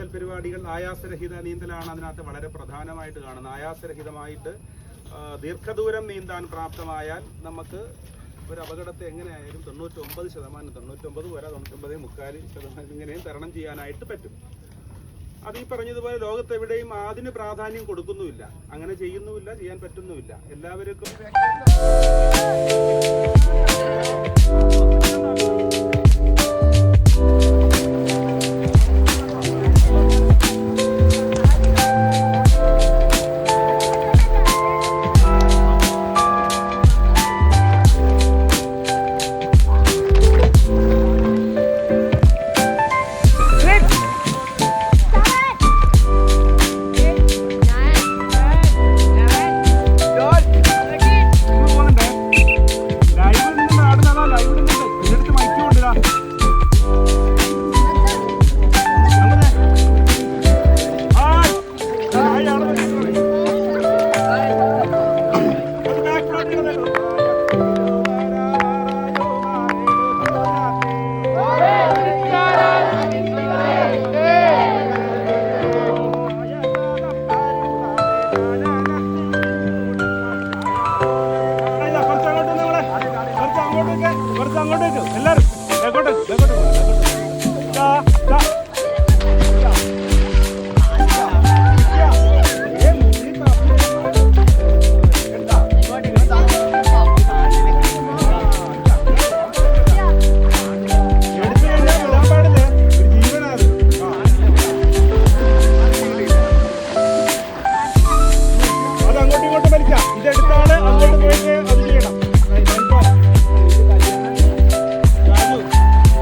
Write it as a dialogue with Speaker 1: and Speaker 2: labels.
Speaker 1: നീന്തൽ പരിപാടികൾ. ആയാസരഹിത നീന്തലാണ് അതിനകത്ത് വളരെ പ്രധാനമായിട്ട് കാണുന്നത്. ആയാസരഹിതമായിട്ട് ദീർഘദൂരം നീന്താൻ പ്രാപ്തമായാൽ നമുക്ക് ഒരു അപകടത്തെ എങ്ങനെയായാലും 99%, 99 വരെ 99.4% ഇങ്ങനെയും തരണം ചെയ്യാനായിട്ട് പറ്റും. അത് ഈ പറഞ്ഞതുപോലെ ലോകത്തെവിടെയും അതിന് പ്രാധാന്യം കൊടുക്കുന്നുമില്ല, അങ്ങനെ ചെയ്യുന്നുമില്ല, ചെയ്യാൻ പറ്റുന്നുമില്ല. എല്ലാവർക്കും